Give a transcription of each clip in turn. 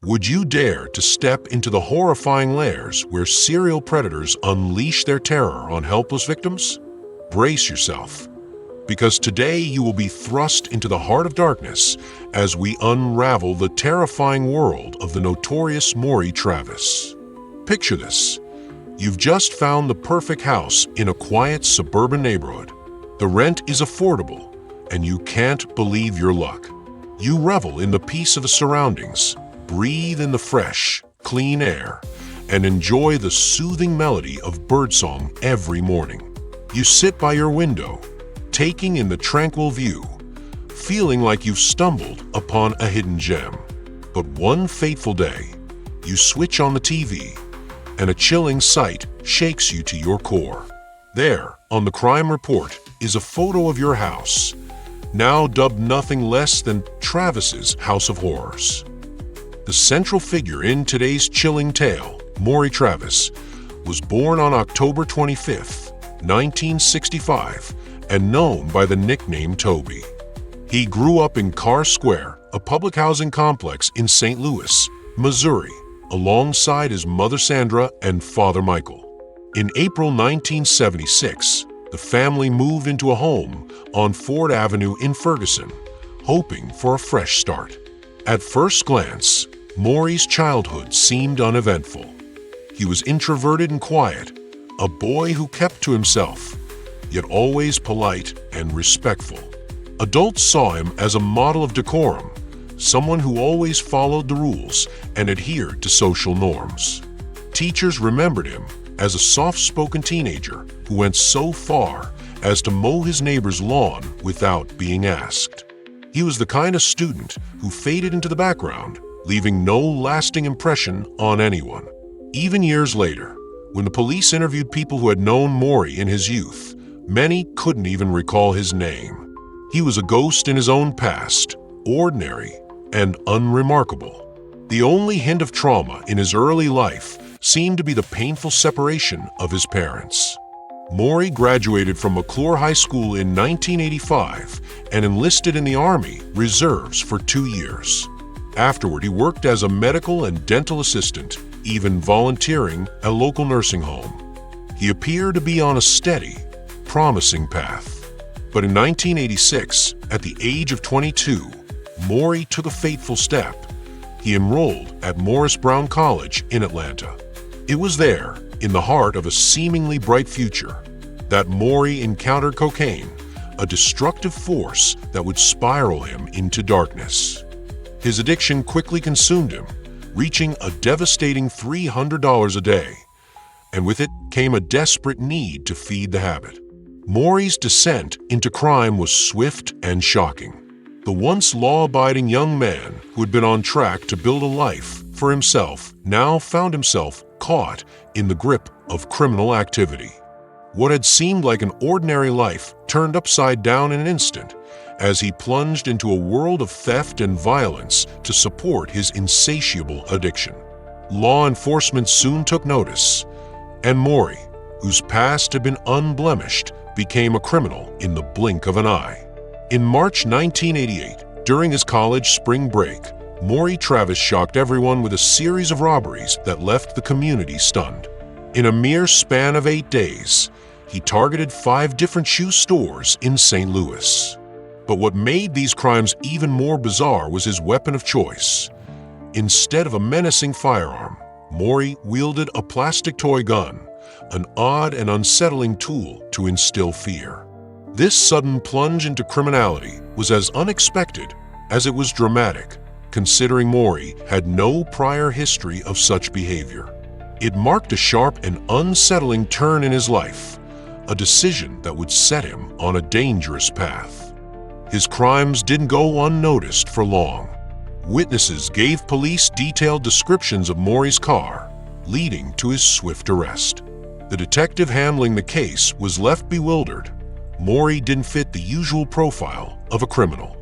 Would you dare to step into the horrifying lairs where serial predators unleash their terror on helpless victims? Brace yourself, because today you will be thrust into the heart of darkness as we unravel the terrifying world of the notorious Maury Travis. Picture this. You've just found the perfect house in a quiet suburban neighborhood. The rent is affordable, and you can't believe your luck. You revel in the peace of the surroundings, breathe in the fresh, clean air, and enjoy the soothing melody of birdsong every morning. You sit by your window, taking in the tranquil view, feeling like you've stumbled upon a hidden gem. But one fateful day, you switch on the TV, and a chilling sight shakes you to your core. There, on the crime report, is a photo of your house, now dubbed nothing less than Travis's House of Horrors. The central figure in today's chilling tale, Maury Travis, was born on October 25, 1965, and known by the nickname Toby. He grew up in Carr Square, a public housing complex in St. Louis, Missouri, alongside his mother Sandra and father Michael. In April 1976, the family moved into a home on Ford Avenue in Ferguson, hoping for a fresh start. At first glance, Maury's childhood seemed uneventful. He was introverted and quiet, a boy who kept to himself, yet always polite and respectful. Adults saw him as a model of decorum, someone who always followed the rules and adhered to social norms. Teachers remembered him as a soft-spoken teenager who went so far as to mow his neighbor's lawn without being asked. He was the kind of student who faded into the background, leaving no lasting impression on anyone. Even years later, when the police interviewed people who had known Maury in his youth, many couldn't even recall his name. He was a ghost in his own past, ordinary and unremarkable. The only hint of trauma in his early life seemed to be the painful separation of his parents. Maury graduated from McClure High School in 1985 and enlisted in the Army Reserves for 2 years. Afterward, he worked as a medical and dental assistant, even volunteering at a local nursing home. He appeared to be on a steady, promising path. But in 1986, at the age of 22, Maury took a fateful step. He enrolled at Morris Brown College in Atlanta. It was there, in the heart of a seemingly bright future, that Maury encountered cocaine, a destructive force that would spiral him into darkness. His addiction quickly consumed him, reaching a devastating $300 a day, and with it came a desperate need to feed the habit. Maury's descent into crime was swift and shocking. The once law-abiding young man who had been on track to build a life for himself now found himself caught in the grip of criminal activity. What had seemed like an ordinary life turned upside down in an instant as he plunged into a world of theft and violence to support his insatiable addiction. Law enforcement soon took notice, and Maury, whose past had been unblemished, became a criminal in the blink of an eye. In March 1988, during his college spring break, Maury Travis shocked everyone with a series of robberies that left the community stunned. In a mere span of 8 days, he targeted 5 different shoe stores in St. Louis. But what made these crimes even more bizarre was his weapon of choice. Instead of a menacing firearm, Maury wielded a plastic toy gun, an odd and unsettling tool to instill fear. This sudden plunge into criminality was as unexpected as it was dramatic, considering Maury had no prior history of such behavior. It marked a sharp and unsettling turn in his life, a decision that would set him on a dangerous path. His crimes didn't go unnoticed for long. Witnesses gave police detailed descriptions of Maury's car, leading to his swift arrest. The detective handling the case was left bewildered. Maury didn't fit the usual profile of a criminal.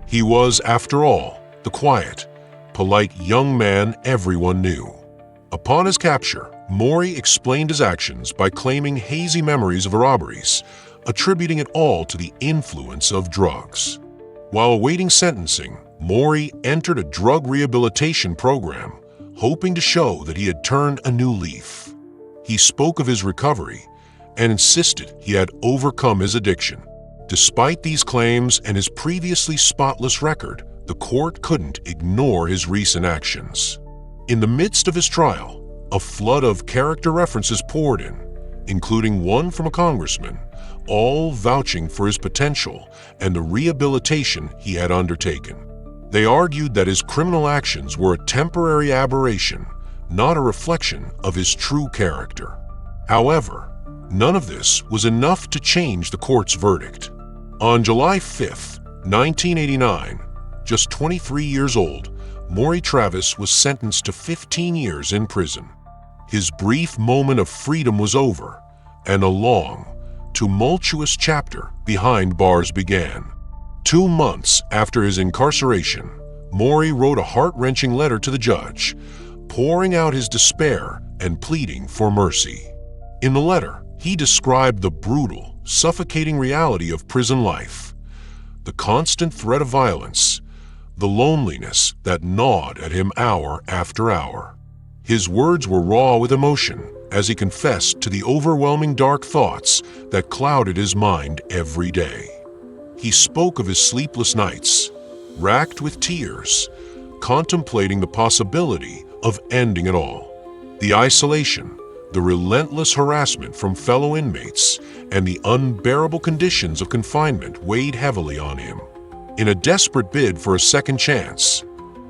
He was, after all, the quiet, polite young man everyone knew. Upon his capture, Maury explained his actions by claiming hazy memories of robberies, attributing it all to the influence of drugs. While awaiting sentencing, Maury entered a drug rehabilitation program, hoping to show that he had turned a new leaf. He spoke of his recovery and insisted he had overcome his addiction. Despite these claims and his previously spotless record, the court couldn't ignore his recent actions. In the midst of his trial, a flood of character references poured in, including one from a congressman, all vouching for his potential and the rehabilitation he had undertaken. They argued that his criminal actions were a temporary aberration, not a reflection of his true character. However, none of this was enough to change the court's verdict. On July 5, 1989, just 23 years old, Maury Travis was sentenced to 15 years in prison. His brief moment of freedom was over, and a long, tumultuous chapter behind bars began. 2 months after his incarceration, Maury wrote a heart-wrenching letter to the judge, pouring out his despair and pleading for mercy. In the letter, he described the brutal, suffocating reality of prison life, the constant threat of violence, the loneliness that gnawed at him hour after hour. His words were raw with emotion as he confessed to the overwhelming dark thoughts that clouded his mind every day. He spoke of his sleepless nights, racked with tears, contemplating the possibility of ending it all. The isolation, the relentless harassment from fellow inmates, and the unbearable conditions of confinement weighed heavily on him. In a desperate bid for a second chance,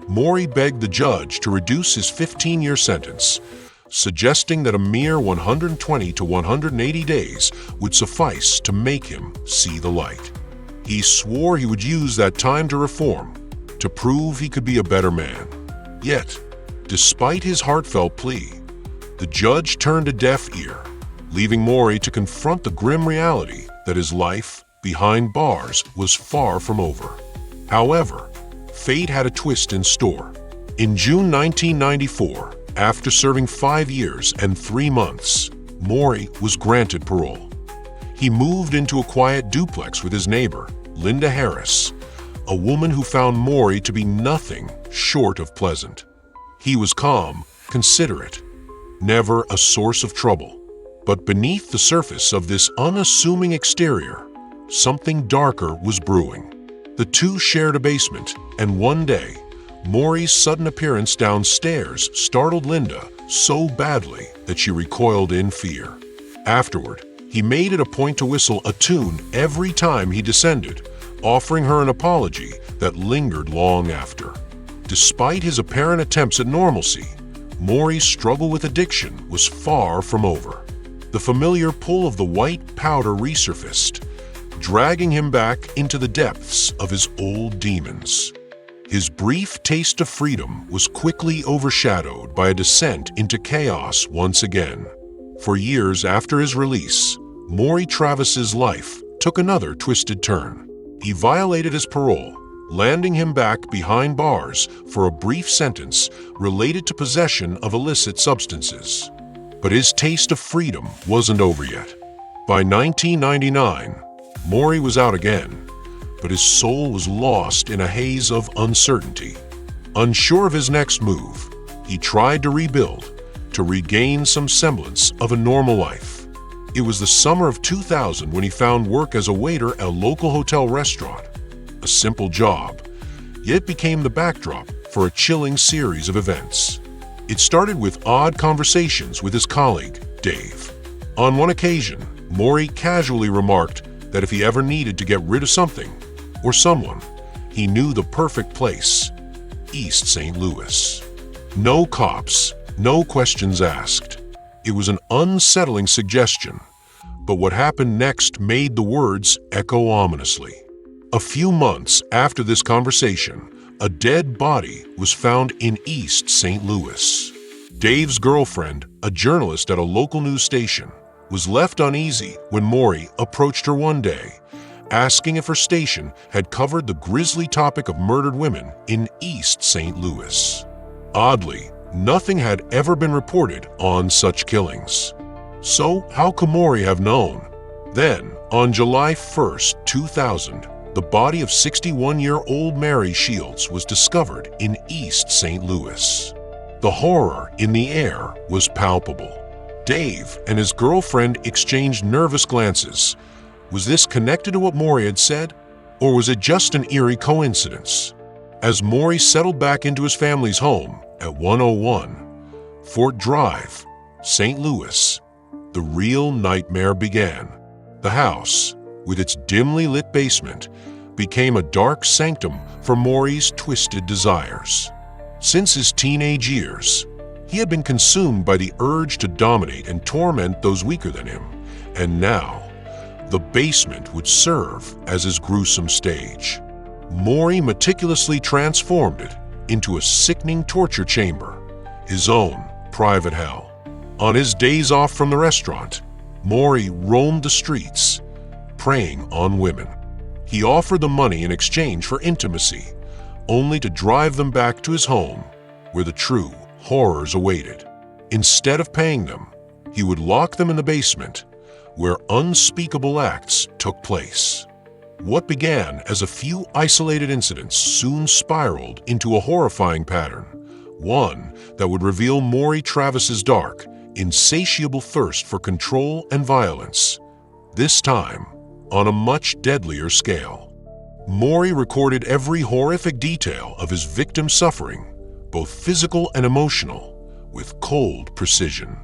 Maury begged the judge to reduce his 15-year sentence, suggesting that a mere 120 to 180 days would suffice to make him see the light. He swore he would use that time to reform, to prove he could be a better man. Yet, despite his heartfelt plea, the judge turned a deaf ear, leaving Maury to confront the grim reality that his life behind bars was far from over. However, fate had a twist in store. In June 1994, after serving 5 years and 3 months, Maury was granted parole. He moved into a quiet duplex with his neighbor, Linda Harris, a woman who found Maury to be nothing short of pleasant. He was calm, considerate, never a source of trouble. But beneath the surface of this unassuming exterior, something darker was brewing. The two shared a basement, and one day, Maury's sudden appearance downstairs startled Linda so badly that she recoiled in fear. Afterward, he made it a point to whistle a tune every time he descended, offering her an apology that lingered long after. Despite his apparent attempts at normalcy, Maury's struggle with addiction was far from over. The familiar pull of the white powder resurfaced, dragging him back into the depths of his old demons. His brief taste of freedom was quickly overshadowed by a descent into chaos once again. For years after his release, Maury Travis's life took another twisted turn. He violated his parole, landing him back behind bars for a brief sentence related to possession of illicit substances. But his taste of freedom wasn't over yet. By 1999, Maury was out again, but his soul was lost in a haze of uncertainty. Unsure of his next move, he tried to rebuild, to regain some semblance of a normal life. It was the summer of 2000 when he found work as a waiter at a local hotel restaurant. A simple job, yet became the backdrop for a chilling series of events. It started with odd conversations with his colleague, Dave. On one occasion, Maury casually remarked that if he ever needed to get rid of something or someone, he knew the perfect place: East St. Louis. No cops, no questions asked. It was an unsettling suggestion, but what happened next made the words echo ominously. A few months after this conversation, a dead body was found in East St. Louis. Dave's girlfriend, a journalist at a local news station, was left uneasy when Maury approached her one day, asking if her station had covered the grisly topic of murdered women in East St. Louis. Oddly, nothing had ever been reported on such killings. So how could Maury have known? Then, on July 1st, 2000, the body of 61-year-old Maury Shields was discovered in East St. Louis. The horror in the air was palpable. Dave and his girlfriend exchanged nervous glances. Was this connected to what Maury had said, or was it just an eerie coincidence? As Maury settled back into his family's home at 101 Fort Drive, St. Louis, the real nightmare began. The house, with its dimly lit basement, became a dark sanctum for Maury's twisted desires. Since his teenage years, he had been consumed by the urge to dominate and torment those weaker than him, and now, the basement would serve as his gruesome stage. Maury meticulously transformed it into a sickening torture chamber, his own private hell. On his days off from the restaurant, Maury roamed the streets, preying on women. He offered them money in exchange for intimacy, only to drive them back to his home, where the true horrors awaited. Instead of paying them, he would lock them in the basement, where unspeakable acts took place. What began as a few isolated incidents soon spiraled into a horrifying pattern, one that would reveal Maury Travis's dark, insatiable thirst for control and violence, this time on a much deadlier scale. Maury recorded every horrific detail of his victim's suffering, both physical and emotional, with cold precision.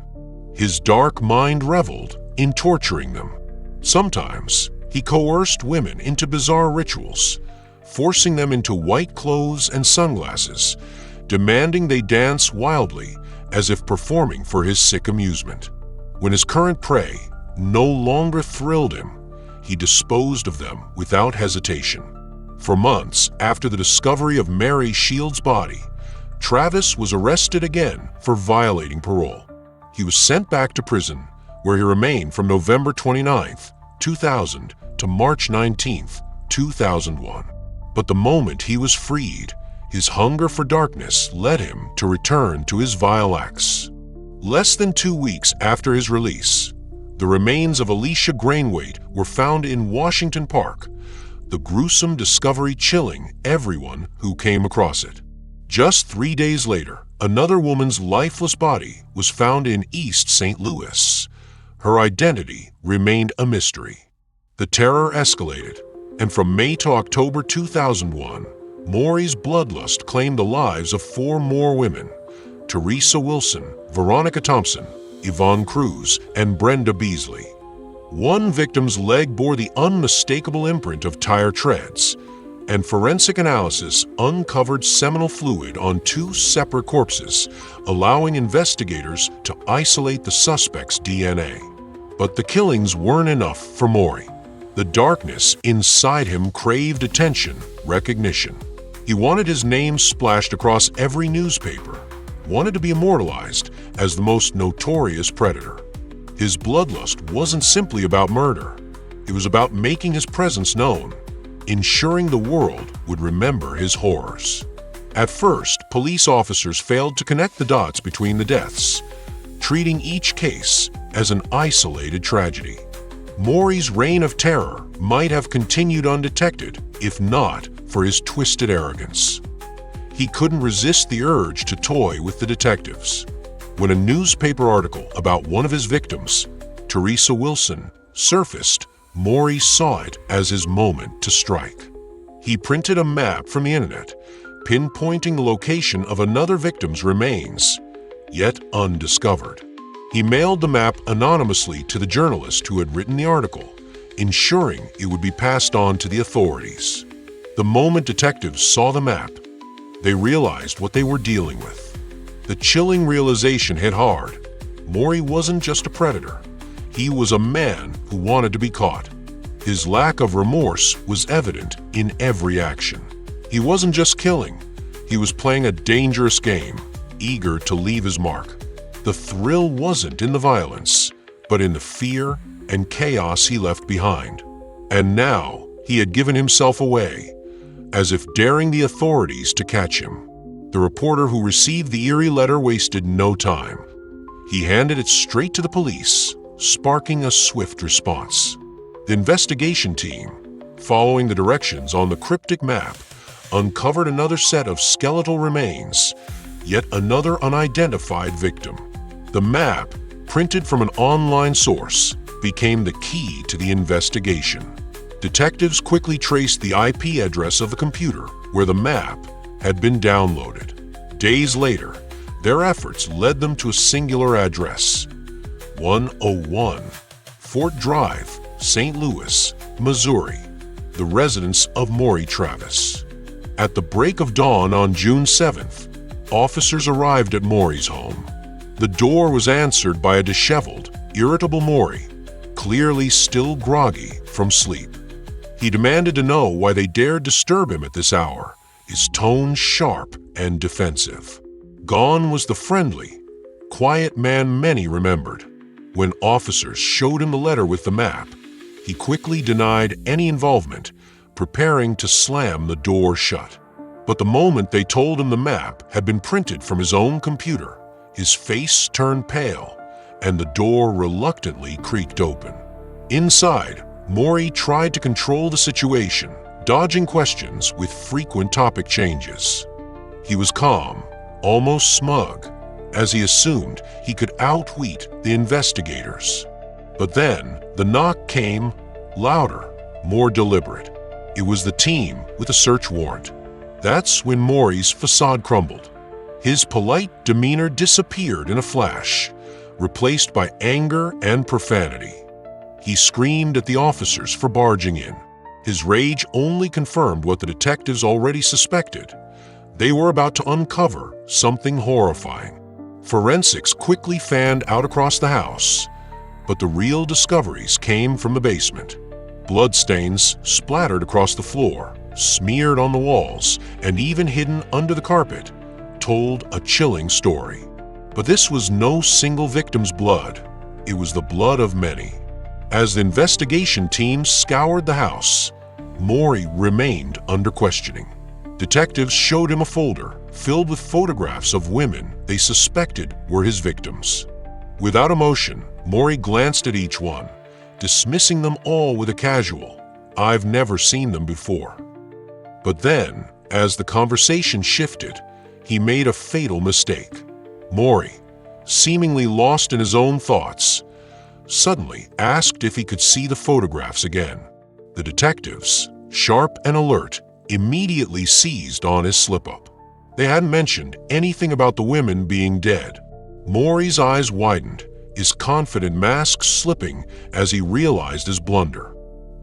His dark mind reveled in torturing them. Sometimes, he coerced women into bizarre rituals, forcing them into white clothes and sunglasses, demanding they dance wildly as if performing for his sick amusement. When his current prey no longer thrilled him, he disposed of them without hesitation. For months after the discovery of Maury Shields' body, Travis was arrested again for violating parole. He was sent back to prison, where he remained from November 29, 2000 to March 19, 2001. But the moment he was freed, his hunger for darkness led him to return to his vile acts. Less than 2 weeks after his release, the remains of Alicia Grainwaite were found in Washington Park, the gruesome discovery chilling everyone who came across it. Just 3 days later, another woman's lifeless body was found in East St. Louis. Her identity remained a mystery. The terror escalated, and from May to October 2001, Maury's bloodlust claimed the lives of 4 more women: Teresa Wilson, Veronica Thompson, Yvonne Cruz, and Brenda Beasley. One victim's leg bore the unmistakable imprint of tire treads, and forensic analysis uncovered seminal fluid on 2 separate corpses, allowing investigators to isolate the suspect's DNA. But the killings weren't enough for Maury. The darkness inside him craved attention, recognition. He wanted his name splashed across every newspaper, wanted to be immortalized as the most notorious predator. His bloodlust wasn't simply about murder. It was about making his presence known, ensuring the world would remember his horrors. At first, police officers failed to connect the dots between the deaths, treating each case as an isolated tragedy. Maury's reign of terror might have continued undetected if not for his twisted arrogance. He couldn't resist the urge to toy with the detectives. When a newspaper article about one of his victims, Teresa Wilson, surfaced, Maury saw it as his moment to strike. He printed a map from the internet, pinpointing the location of another victim's remains, yet undiscovered. He mailed the map anonymously to the journalist who had written the article, ensuring it would be passed on to the authorities. The moment detectives saw the map, they realized what they were dealing with. The chilling realization hit hard. Maury wasn't just a predator. He was a man who wanted to be caught. His lack of remorse was evident in every action. He wasn't just killing. He was playing a dangerous game, eager to leave his mark. The thrill wasn't in the violence, but in the fear and chaos he left behind. And now he had given himself away, as if daring the authorities to catch him. The reporter who received the eerie letter wasted no time. He handed it straight to the police, sparking a swift response. The investigation team, following the directions on the cryptic map, uncovered another set of skeletal remains, yet another unidentified victim. The map, printed from an online source, became the key to the investigation. Detectives quickly traced the IP address of the computer where the map had been downloaded. Days later, their efforts led them to a singular address: 101 Fort Drive, St. Louis, Missouri, the residence of Maury Travis. At the break of dawn on June 7th, officers arrived at Maury's home. The door was answered by a disheveled, irritable Maury, clearly still groggy from sleep. He demanded to know why they dared disturb him at this hour, his tone sharp and defensive. Gone was the friendly, quiet man many remembered. When officers showed him the letter with the map, he quickly denied any involvement, preparing to slam the door shut. But the moment they told him the map had been printed from his own computer, his face turned pale, and the door reluctantly creaked open. Inside, Maury tried to control the situation, dodging questions with frequent topic changes. He was calm, almost smug, as he assumed he could outwit the investigators. But then the knock came, louder, more deliberate. It was the team with a search warrant. That's when Maury's facade crumbled. His polite demeanor disappeared in a flash, replaced by anger and profanity. He screamed at the officers for barging in. His rage only confirmed what the detectives already suspected. They were about to uncover something horrifying. Forensics quickly fanned out across the house, but the real discoveries came from the basement. Bloodstains splattered across the floor, smeared on the walls, and even hidden under the carpet, told a chilling story. But this was no single victim's blood. It was the blood of many. As the investigation team scoured the house, Maury remained under questioning. Detectives showed him a folder filled with photographs of women they suspected were his victims. Without emotion, Maury glanced at each one, dismissing them all with a casual, "I've never seen them before." But then, as the conversation shifted, he made a fatal mistake. Maury, seemingly lost in his own thoughts, suddenly asked if he could see the photographs again. The detectives, sharp and alert, immediately seized on his slip-up. They hadn't mentioned anything about the women being dead. Maury's eyes widened, his confident mask slipping as he realized his blunder.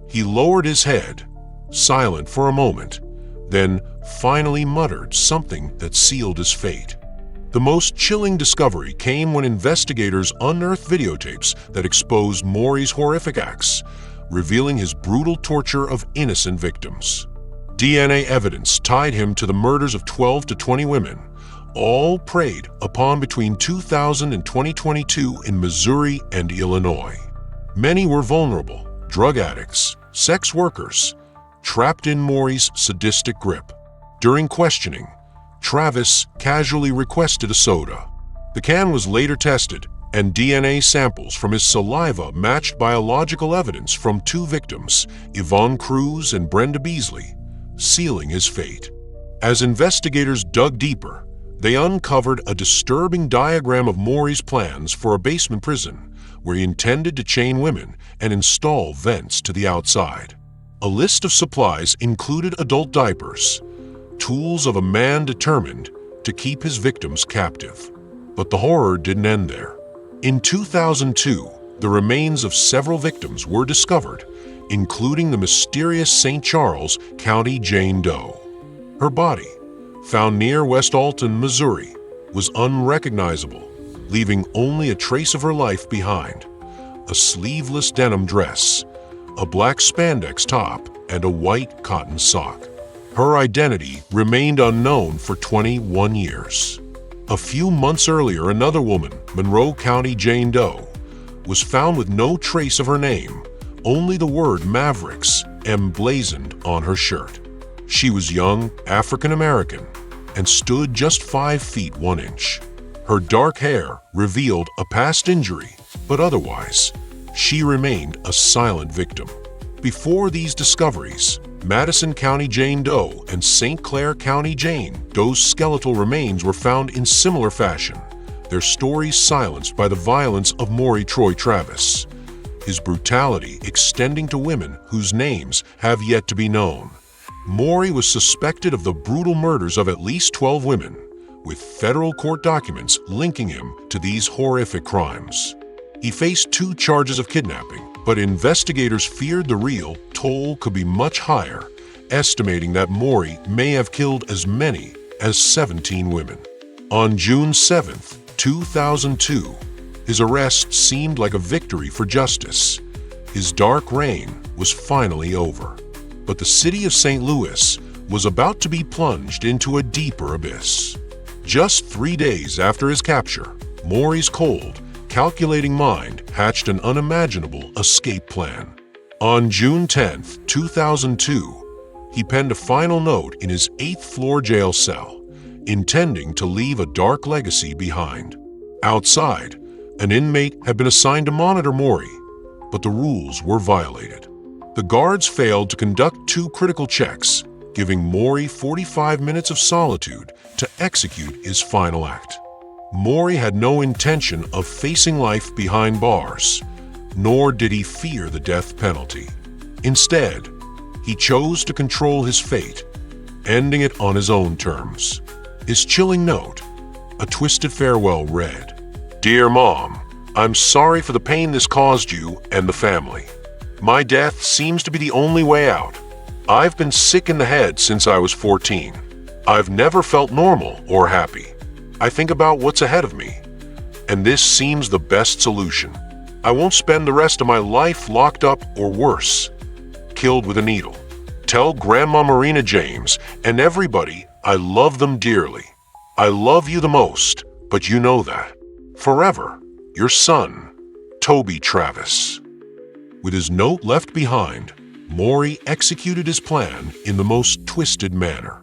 He lowered his head, silent for a moment, then finally muttered something that sealed his fate. The most chilling discovery came when investigators unearthed videotapes that exposed Maury's horrific acts, revealing his brutal torture of innocent victims. DNA evidence tied him to the murders of 12 to 20 women, all preyed upon between 2000 and 2022 in Missouri and Illinois. Many were vulnerable, drug addicts, sex workers, trapped in Maury's sadistic grip. During questioning, Travis casually requested a soda. The can was later tested, and DNA samples from his saliva matched biological evidence from two victims, Yvonne Cruz and Brenda Beasley, sealing his fate. As investigators dug deeper, they uncovered a disturbing diagram of Maury's plans for a basement prison where he intended to chain women and install vents to the outside. A list of supplies included adult diapers, tools of a man determined to keep his victims captive. But the horror didn't end there. In 2002, the remains of several victims were discovered, including the mysterious St. Charles County Jane Doe. Her body, found near West Alton, Missouri, was unrecognizable, leaving only a trace of her life behind: a sleeveless denim dress, a black spandex top, and a white cotton sock. Her identity remained unknown for 21 years. A few months earlier, another woman, Monroe County Jane Doe, was found with no trace of her name, only the word Mavericks emblazoned on her shirt. She was young, African-American, and stood just 5 feet 1 inch. Her dark hair revealed a past injury, but otherwise, she remained a silent victim. before these discoveries, Madison County Jane Doe and St. Clair County Jane Doe's skeletal remains were found in similar fashion, their stories silenced by the violence of Maury Travis, his brutality extending to women whose names have yet to be known. Maury was suspected of the brutal murders of at least 12 women, with federal court documents linking him to these horrific crimes. He faced 2 charges of kidnapping, but investigators feared the real toll could be much higher, estimating that Maury may have killed as many as 17 women. On June 7, 2002, his arrest seemed like a victory for justice. His dark reign was finally over. But the city of St. Louis was about to be plunged into a deeper abyss. Just 3 days after his capture, Maury's cold, calculating mind hatched an unimaginable escape plan. On June 10, 2002, he penned a final note in his 8th-floor jail cell, intending to leave a dark legacy behind. Outside, an inmate had been assigned to monitor Maury, but the rules were violated. The guards failed to conduct 2 critical checks, giving Maury 45 minutes of solitude to execute his final act. Maury had no intention of facing life behind bars, nor did he fear the death penalty. Instead, he chose to control his fate, ending it on his own terms. His chilling note, a twisted farewell, read, "Dear Mom, I'm sorry for the pain this caused you and the family. My death seems to be the only way out. I've been sick in the head since I was 14. I've never felt normal or happy. I think about what's ahead of me, and this seems the best solution. I won't spend the rest of my life locked up or worse, killed with a needle. Tell Grandma Marina James and everybody I love them dearly. I love you the most, but you know that. Forever, your son, Toby Travis." With his note left behind, Maury executed his plan in the most twisted manner.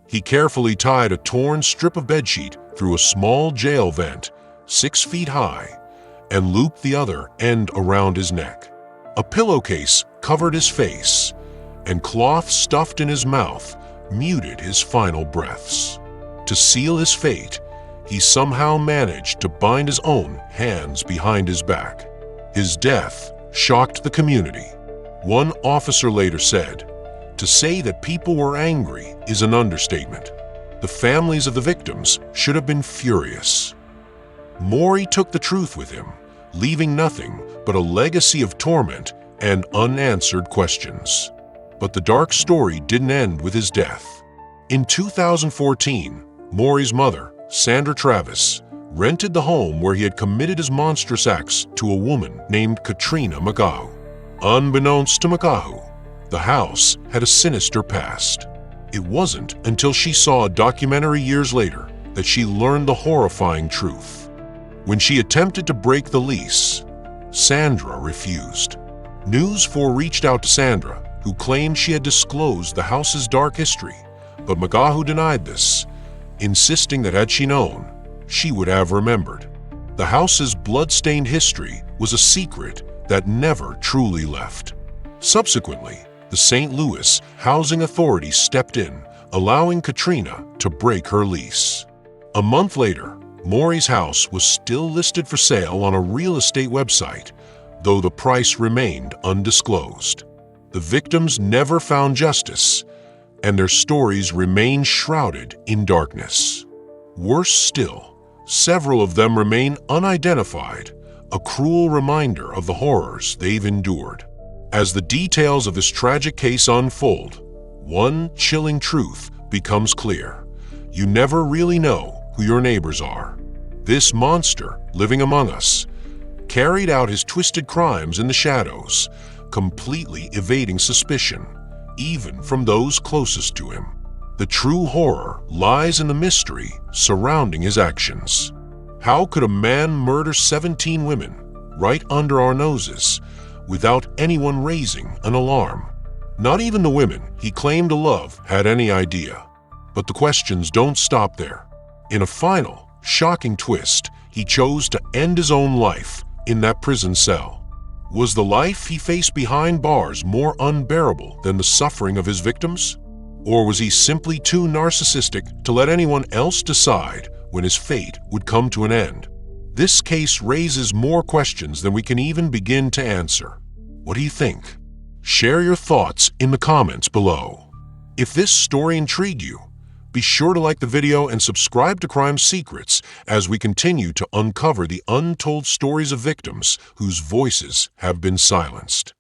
He carefully tied a torn strip of bedsheet through a small jail vent, 6 feet high, and looped the other end around his neck. A pillowcase covered his face, and cloth stuffed in his mouth muted his final breaths. To seal his fate, he somehow managed to bind his own hands behind his back. His death shocked the community. One officer later said, "To say that people were angry is an understatement. The families of the victims should have been furious." Maury took the truth with him, leaving nothing but a legacy of torment and unanswered questions. But the dark story didn't end with his death. In 2014, Maury's mother, Sandra Travis, rented the home where he had committed his monstrous acts to a woman named Catrina. Unbeknownst to Makahu, the house had a sinister past. It wasn't until she saw a documentary years later that she learned the horrifying truth. When she attempted to break the lease, Sandra refused. News 4 reached out to Sandra, who claimed she had disclosed the house's dark history, but Makahu denied this, insisting that had she known, she would have remembered. The house's blood-stained history was a secret that never truly left. Subsequently, the St. Louis Housing Authority stepped in, allowing Catrina to break her lease. A month later, Maury's house was still listed for sale on a real estate website, though the price remained undisclosed. The victims never found justice, and their stories remain shrouded in darkness. Worse still, several of them remain unidentified, a cruel reminder of the horrors they've endured. As the details of this tragic case unfold, one chilling truth becomes clear. You never really know who your neighbors are. This monster living among us carried out his twisted crimes in the shadows, completely evading suspicion, even from those closest to him. The true horror lies in the mystery surrounding his actions. How could a man murder 17 women right under our noses without anyone raising an alarm? Not even the women he claimed to love had any idea. But the questions don't stop there. In a final, shocking twist, he chose to end his own life in that prison cell. Was the life he faced behind bars more unbearable than the suffering of his victims? Or was he simply too narcissistic to let anyone else decide when his fate would come to an end? This case raises more questions than we can even begin to answer. What do you think? Share your thoughts in the comments below. If this story intrigued you, be sure to like the video and subscribe to Crime Secrets as we continue to uncover the untold stories of victims whose voices have been silenced.